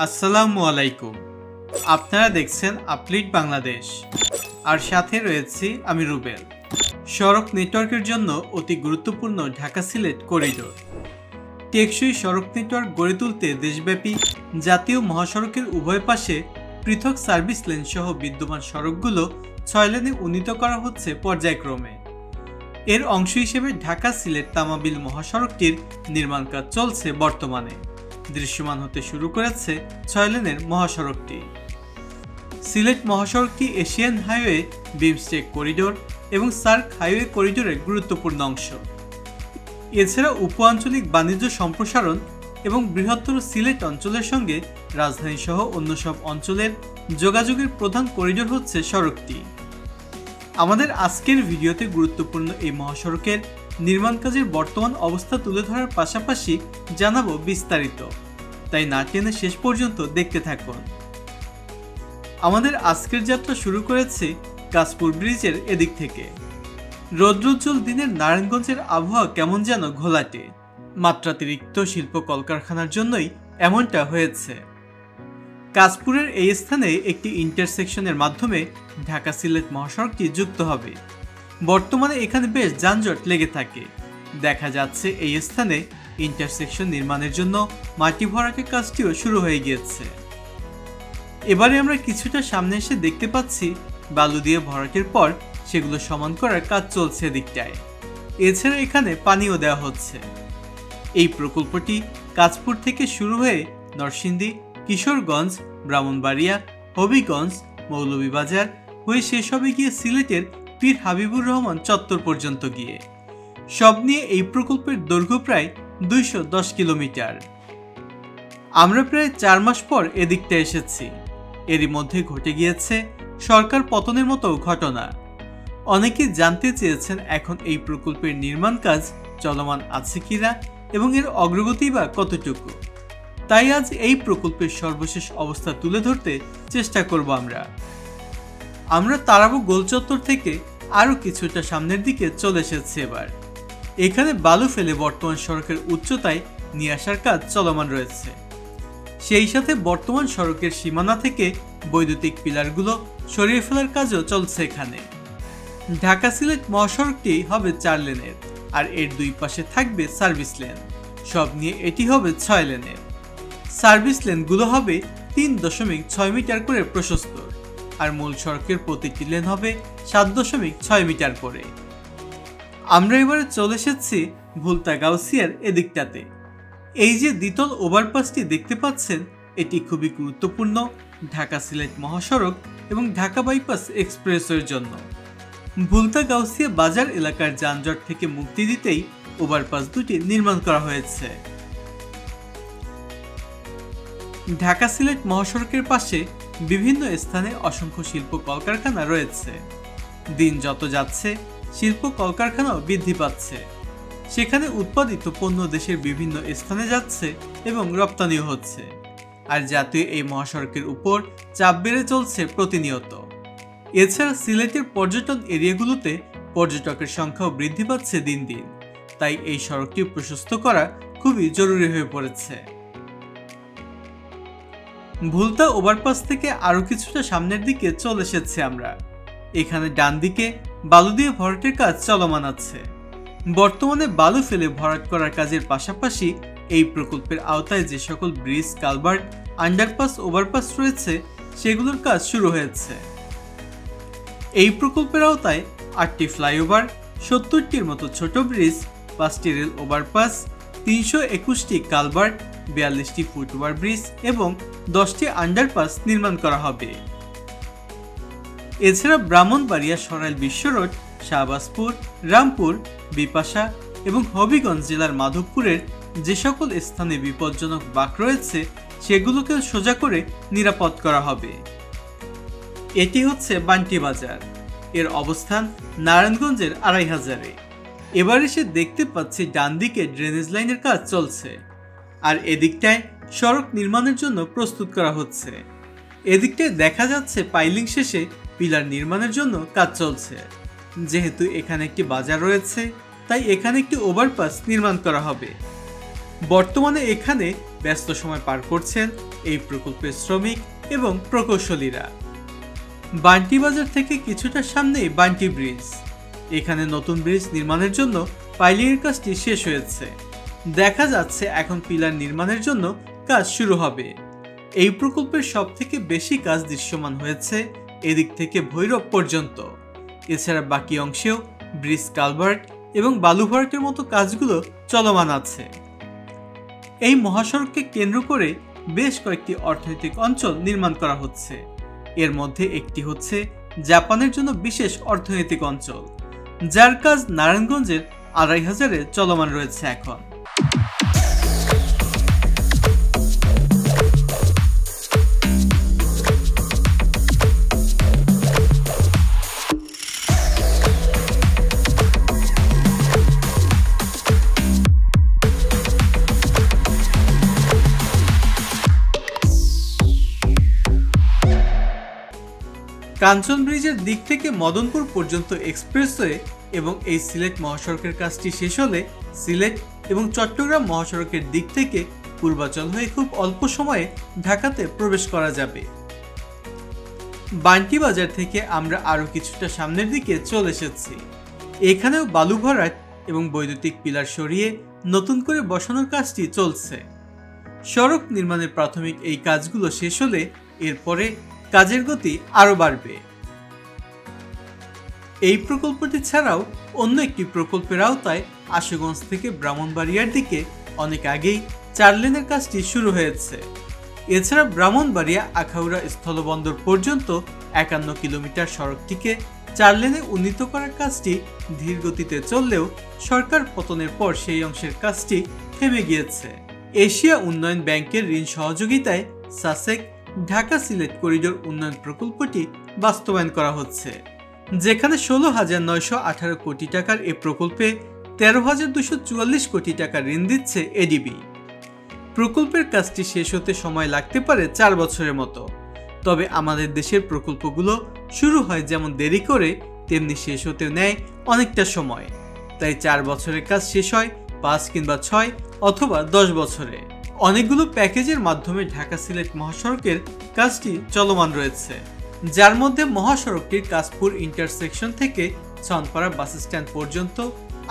আসসালামু আলাইকুম। আপনারা দেখছেন আপলিট বাংলাদেশ, আর সাথে রয়েছি আমি রুবেল। সড়ক নেটওয়ার্কের জন্য অতি গুরুত্বপূর্ণ ঢাকা-সিলেট করিডোর। টেকসই সড়ক নেটওয়ার্ক গড়ে তুলতে দেশব্যাপী জাতীয় মহাসড়কের উভয় পাশে পৃথক সার্ভিস লেন সহ বিদ্যমান সড়কগুলো 6 লেনে উন্নীত করা হচ্ছে পর্যায়ক্রমে। এর অংশ হিসেবে ঢাকা-সিলেট তামাবিল মহাসড়কটির নির্মাণ কাজ চলছে বর্তমানে। দৃশ্যমান হতে শুরু করেছে 6 লেনের মহাসড়কটি। সিলেট মহাসড়কটি এশিয়ান হাইওয়ে, বিমস্টেক করিডোর এবং সার্ক হাইওয়ে করিডোরের গুরুত্বপূর্ণ অংশ। এছাড়া উপ আঞ্চলিক বাণিজ্য সম্প্রসারণ এবং বৃহত্তর সিলেট অঞ্চলের সঙ্গে রাজধানী সহ অন্য সব অঞ্চলের যোগাযোগের প্রধান করিডোর হচ্ছে সড়কটি। আমাদের আজকের ভিডিওতে গুরুত্বপূর্ণ এই মহাসড়কের নির্মাণ কাজের বর্তমান অবস্থা তুলে ধরার পাশাপাশি জানাবো বিস্তারিত, তাই না টেনে শেষ পর্যন্ত দেখতে থাকুন। আমাদের আজকের যাত্রা শুরু করেছে কাশপুর ব্রিজের এদিক থেকে। রৌদ্রোজ্জ্বল দিনের নারায়ণগঞ্জের আবহাওয়া কেমন যেন ঘোলাটে। মাত্রাতিরিক্ত শিল্প কলকারখানার জন্যই এমনটা হয়েছে। কাশপুরের এই স্থানে একটি ইন্টারসেকশনের মাধ্যমে ঢাকা সিলেট মহাসড়কটি যুক্ত হবে। বর্তমানে এখানে বেশ যানজট লেগে থাকে। দেখা যাচ্ছে এই স্থানে ইন্টারসেকশন নির্মাণের জন্য মাটি ভরাটের কাজটিও শুরু হয়ে গিয়েছে। এবারে আমরা কিছুটা সামনে এসে দেখতে পাচ্ছি বালু দিয়ে ভরাটের পর সেগুলো সমান করার কাজ চলছে এদিকটায়। এছাড়া এখানে পানিও দেওয়া হচ্ছে। এই প্রকল্পটি কাশপুর থেকে শুরু হয়ে নরসিংদী, কিশোরগঞ্জ, ব্রাহ্মণবাড়িয়া, হবিগঞ্জ, মৌলভীবাজার হয়ে শেষ হবে গিয়ে সিলেটের পীর হাবিবুর রহমান চত্বর পর্যন্ত গিয়ে। সব নিয়ে এই প্রকল্পের দৈর্ঘ্য প্রায় 210 কিলোমিটার। আমরা প্রায় 4 মাস পর এদিকটা এসেছি। এরই মধ্যে ঘটে গিয়েছে সরকার পতনের মতো ঘটনা। অনেকে জানতে চেয়েছেন এখন এই প্রকল্পের নির্মাণ কাজ চলমান আছে কিনা এবং এর অগ্রগতি বা কতটুকু। তাই আজ এই প্রকল্পের সর্বশেষ অবস্থা তুলে ধরতে চেষ্টা করব। আমরা তারাবো গোল চত্বর থেকে আরও কিছুটা সামনের দিকে চলে এসেছি। এবার এখানে বালু ফেলে বর্তমান সড়কের উচ্চতায় নিয়ে আসার কাজ চলমান রয়েছে। সেই সাথে বর্তমান সড়কের সীমানা থেকে বৈদ্যুতিক পিলারগুলো সরিয়ে ফেলার কাজও চলছে এখানে। ঢাকা সিলেট মহাসড়কটি হবে 4 লেনের, আর এর দুই পাশে থাকবে সার্ভিস লেন। সব নিয়ে এটি হবে 6 লেনের। সার্ভিস লেনগুলো হবে 3.6 মিটার করে প্রশস্ত, আর মূল সড়কের প্রতিটি লেন হবে 7.6 মিটার করে। আমরা এবারে চলে এসেছি ভুলতা গাউসিয়ার এদিকটাতে। এই যে দ্বিতল ওভারপাসটি দেখতে পাচ্ছেন, এটি খুবই গুরুত্বপূর্ণ ঢাকা সিলেট মহাসড়ক এবং ঢাকা বাইপাস এক্সপ্রেসওয়ের জন্য। ভুলতা গাউসিয়া বাজার এলাকার যানজট থেকে মুক্তি দিতেই ওভারপাস দুটি নির্মাণ করা হয়েছে। ঢাকা সিলেট মহাসড়কের পাশে বিভিন্ন স্থানে অসংখ্য শিল্প কলকারখানা রয়েছে। দিন যত যাচ্ছে শিল্প কলকারখানাও বৃদ্ধি পাচ্ছে। সেখানে উৎপাদিত পণ্য দেশের বিভিন্ন স্থানে যাচ্ছে এবং রপ্তানিও হচ্ছে। আর জাতীয় এই মহাসড়কের উপর চাপ বেড়ে চলছে প্রতিনিয়ত। এছাড়া সিলেটের পর্যটন এরিয়াগুলোতে পর্যটকের সংখ্যাও বৃদ্ধি পাচ্ছে দিন দিন। তাই এই সড়কটি প্রশস্ত করা খুবই জরুরি হয়ে পড়েছে। ভুলতা ওভারপাস থেকে আরো কিছুটা সামনের দিকে চলে এসেছি আমরা। এখানে ডান দিকে বালু দিয়ে ভরাটের কাজ চলমান আছে। বর্তমানে বালু ফেলে ভরাট করার কাজের পাশাপাশি এই প্রকল্পের আওতায় যে সকল ব্রিজ, কালভার্ট, আন্ডারপাস, ওভারপাস রয়েছে সেগুলোর কাজ শুরু হয়েছে। এই প্রকল্পের আওতায় 8টি ফ্লাইওভার, 70টির মতো ছোট ব্রিজ, 5টি রেল ওভারপাস, 321টি কালভার্ট, 42টি ফুটওভার ব্রিজ এবং 10টি আন্ডারপাস নির্মাণ করা হবে। এছাড়া ব্রাহ্মণবাড়িয়া, সরাইল বিশ্ব রোড, শাহবাজপুর, রামপুর, বিপাশা এবং হবিগঞ্জ জেলার মাধবপুরের যে সকল স্থানে বিপজ্জনক বাঁক রয়েছে সেগুলোকে সোজা করে নিরাপদ করা হবে। এটি হচ্ছে বান্টি বাজার। এর অবস্থান নারায়ণগঞ্জের 2500-এ। এবার এসে দেখতে পাচ্ছি ডান দিকে ড্রেনেজ লাইনের কাজ চলছে, আর এদিকটায় সড়ক নির্মাণের জন্য প্রস্তুত করা হচ্ছে। এদিকটায় দেখা যাচ্ছে পাইলিং শেষে পিলার নির্মাণের জন্য কাজ চলছে। যেহেতু এখানে একটি বাজার রয়েছে, তাই এখানে একটি ওভারপাস নির্মাণ করা হবে। বর্তমানে এখানে ব্যস্ত সময় পার করছেন এই প্রকল্পের শ্রমিক এবং প্রকৌশলীরা। বান্টি বাজার থেকে কিছুটা সামনেই বান্টি ব্রিজ। এখানে নতুন ব্রিজ নির্মাণের জন্য পাইলিংয়ের কাজটি শেষ হয়েছে। দেখা যাচ্ছে এখন পিলার নির্মাণের জন্য কাজ শুরু হবে। এই প্রকল্পের সবথেকে বেশি কাজ দৃশ্যমান হয়েছে এদিক থেকে ভৈরব পর্যন্ত। এছাড়া বাকি অংশেও ব্রিজ, কালভার্ট এবং বালু ভরাটের মতো কাজগুলো চলমান আছে। এই মহাসড়ককে কেন্দ্র করে বেশ কয়েকটি অর্থনৈতিক অঞ্চল নির্মাণ করা হচ্ছে। এর মধ্যে একটি হচ্ছে জাপানের জন্য বিশেষ অর্থনৈতিক অঞ্চল, যার কাজ নারায়ণগঞ্জের 2500-এ চলমান রয়েছে এখন। কাঞ্চন ব্রিজের দিক থেকে মদনপুর পর্যন্ত এক্সপ্রেসওয়ে এবং এই সিলেট মহাসড়কের কাজটি শেষ হলে সিলেট এবং চট্টগ্রাম মহাসড়কের দিক থেকে পূর্বাচল হয়ে খুব অল্প সময়ে ঢাকাতে প্রবেশ করা যাবে। বান্টি বাজার থেকে আমরা আরও কিছুটা সামনের দিকে চলে এসেছি। এখানেও বালু ভরাট এবং বৈদ্যুতিক পিলার সরিয়ে নতুন করে বসানোর কাজটি চলছে। সড়ক নির্মাণের প্রাথমিক এই কাজগুলো শেষ হলে এরপরে কাজের গতি আরও বাড়বে। এই প্রকল্পটি ছাড়াও অন্য একটি প্রকল্পের আওতায় আশুগঞ্জ থেকে ব্রাহ্মণবাড়িয়ার দিকে অনেক আগেই 4 লেনের কাজটি শুরু হয়েছে। এছাড়া ব্রাহ্মণবাড়িয়া আখাউড়া স্থলবন্দর পর্যন্ত 51 কিলোমিটার সড়কটিকে 4 লেনে উন্নীত করার কাজটি ধীর গতিতে চললেও সরকার পতনের পর সেই অংশের কাজটি থেমে গিয়েছে। এশিয়া উন্নয়ন ব্যাংকের ঋণ সহযোগিতায় সাসেক ঢাকা সিলেট করিডোর উন্নয়ন প্রকল্পটি বাস্তবায়ন করা হচ্ছে, যেখানে 16,918 কোটি টাকার এ প্রকল্পে 13,244 কোটি টাকা ঋণ দিচ্ছে এডিবি। প্রকল্পের কাজটি শেষ হতে সময় লাগতে পারে 4 বছরের মতো। তবে আমাদের দেশের প্রকল্পগুলো শুরু হয় যেমন দেরি করে, তেমনি শেষ হতে নেয় অনেকটা সময়। তাই 4 বছরের কাজ শেষ হয় 5 কিংবা 6 অথবা 10 বছরে। অনেকগুলো প্যাকেজের মাধ্যমে ঢাকা সিলেট মহাসড়কের কাজটি চলমান রয়েছে, যার মধ্যে মহাসড়কটির কাশপুর ইন্টারসেকশন থেকে ছনপাড়া বাস স্ট্যান্ড পর্যন্ত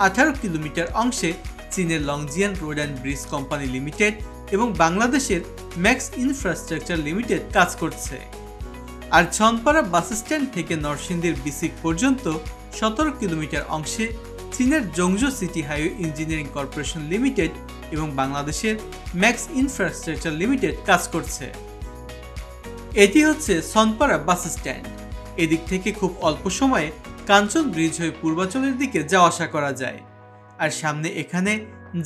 18 কিলোমিটার অংশে চীনের Longjian Road and Bridge Company Limited এবং বাংলাদেশের ম্যাক্স ইনফ্রাস্ট্রাকচার লিমিটেড কাজ করছে। আর ছনপাড়া বাস স্ট্যান্ড থেকে নরসিংদীর বিসিক পর্যন্ত 17 কিলোমিটার অংশে চীনের Zhongzhou City Highway Engineering Corporation Limited এবং বাংলাদেশের ম্যাক্স ইনফ্রাস্ট্রাকচার লিমিটেড কাজ করছে। এটি হচ্ছে ছনপাড়া বাস স্ট্যান্ড। এদিক থেকে খুব অল্প সময়ে কাঞ্চন ব্রিজ হয়ে পূর্বাচলের দিকে যাওয়া আসা করা যায়। আর সামনে এখানে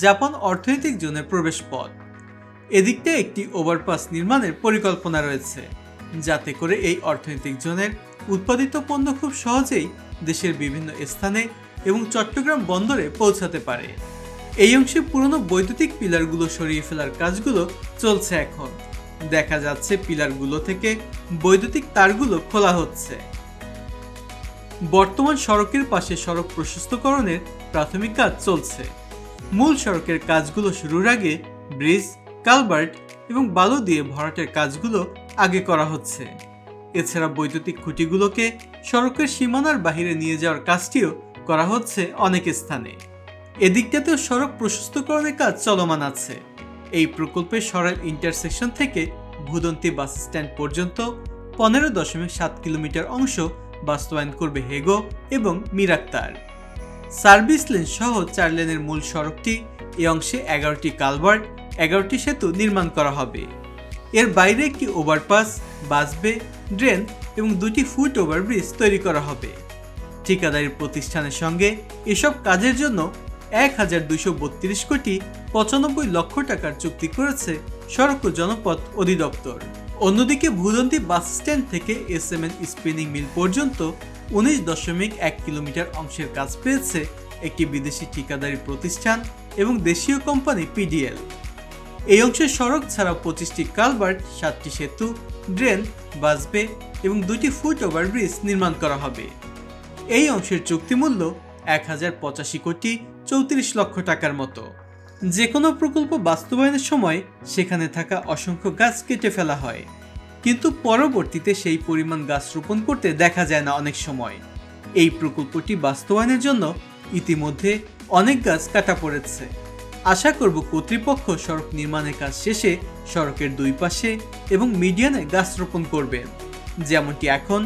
জাপান অর্থনৈতিক জোনের প্রবেশ পথ। এদিকটা একটি ওভারপাস নির্মাণের পরিকল্পনা রয়েছে, যাতে করে এই অর্থনৈতিক জোনের উৎপাদিত পণ্য খুব সহজেই দেশের বিভিন্ন স্থানে এবং চট্টগ্রাম বন্দরে পৌঁছাতে পারে। এই অংশে পুরনো বৈদ্যুতিক পিলারগুলো সরিয়ে ফেলার কাজগুলো চলছে এখন। দেখা যাচ্ছে পিলারগুলো থেকে বৈদ্যুতিক তারগুলো খোলা হচ্ছে। বর্তমান সড়কের পাশে সড়ক প্রশস্তকরণের প্রাথমিক কাজ চলছে। মূল সড়কের কাজগুলো শুরুর আগে ব্রিজ, কালভার্ট এবং বালু দিয়ে ভরাটের কাজগুলো আগে করা হচ্ছে। এছাড়া বৈদ্যুতিক খুঁটিগুলোকে সড়কের সীমানার বাহিরে নিয়ে যাওয়ার কাজটিও করা হচ্ছে অনেক স্থানে। এদিকটাতেও সড়ক প্রশস্তকরণের কাজ চলমান আছে। এই প্রকল্পের সরাইল ইন্টারসেকশন থেকে ভুদন্তি বাস স্ট্যান্ড পর্যন্ত 15.7 কিলোমিটার অংশ বাস্তবায়ন করবে হেগো এবং মিরাক্তার। সার্ভিস লেন সহ 4 লেনের মূল সড়কটি এই অংশে 11টি কালভার্ট, 11টি সেতু নির্মাণ করা হবে। এর বাইরে একটি ওভারপাস, বাসবে, ড্রেন এবং 2টি ফুট ওভারব্রিজ তৈরি করা হবে। ঠিকাদারি প্রতিষ্ঠানের সঙ্গে এসব কাজের জন্য 1,232 কোটি 95 লক্ষ টাকার চুক্তি করেছে সড়ক ও জনপথ অধিদপ্তর। অন্যদিকে ভুদন্তি বাস স্ট্যান্ড থেকে SMN স্পিনিং মিল পর্যন্ত 19.1 কিলোমিটার অংশের কাজ পেয়েছে একটি বিদেশি ঠিকাদারি প্রতিষ্ঠান এবং দেশীয় কোম্পানি PDL। এই অংশের সড়ক ছাড়াও 25টি কালভার্ট, 7টি সেতু, ড্রেন, বাসবে এবং 2টি ফুট ওভারব্রিজ নির্মাণ করা হবে। এই অংশের চুক্তি মূল্য 1,085 কোটি 34 লক্ষ টাকার মতো। যে কোনো প্রকল্প বাস্তবায়নের সময় সেখানে থাকা অসংখ্য গাছ কেটে ফেলা হয়, কিন্তু পরবর্তীতে সেই পরিমাণ গাছ রোপণ করতে দেখা যায় না অনেক সময়। এই প্রকল্পটি বাস্তবায়নের জন্য ইতিমধ্যে অনেক গাছ কাটা পড়েছে। আশা করব কর্তৃপক্ষ সড়ক নির্মাণের কাজ শেষে সড়কের দুই পাশে এবং মিডিয়ানে গাছ রোপণ করবেন, যেমনটি এখন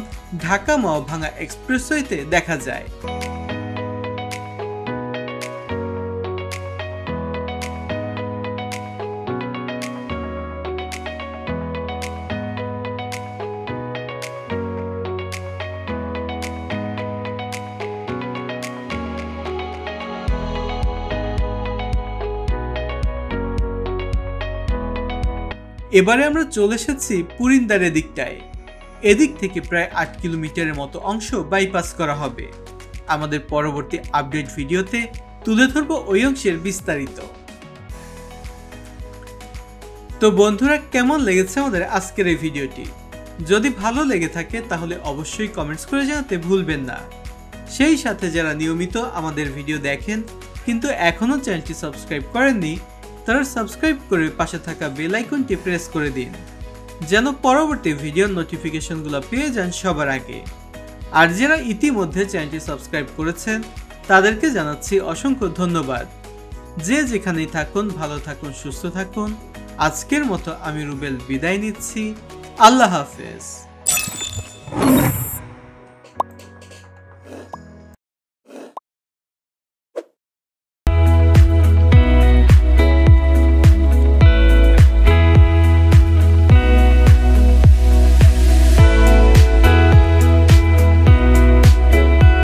ঢাকা মাওভাঙ্গা এক্সপ্রেসওয়েতে দেখা যায়। এবারে আমরা চলে এসেছি পুরিন্দারের দিকটায়। এদিক থেকে প্রায় 8 কিলোমিটারের মতো অংশ বাইপাস করা হবে। আমাদের পরবর্তী আপডেট ভিডিওতে তুলে ধরব ওই অংশের বিস্তারিত। তো বন্ধুরা, কেমন লেগেছে আমাদের আজকের এই ভিডিওটি? যদি ভালো লেগে থাকে তাহলে অবশ্যই কমেন্টস করে জানাতে ভুলবেন না। সেই সাথে যারা নিয়মিত আমাদের ভিডিও দেখেন কিন্তু এখনও চ্যানেলটি সাবস্ক্রাইব করেননি, তারা সাবস্ক্রাইব করে পাশে থাকা বেল আইকনটি প্রেস করে দিন, যেন পরবর্তী ভিডিওর নোটিফিকেশনগুলো পেয়ে যান সবার আগে। আর যারা ইতিমধ্যে চ্যানেলটি সাবস্ক্রাইব করেছেন তাদেরকে জানাচ্ছি অসংখ্য ধন্যবাদ। যে যেখানেই থাকুন ভালো থাকুন, সুস্থ থাকুন। আজকের মতো আমি রুবেল বিদায় নিচ্ছি। আল্লাহ হাফেজ।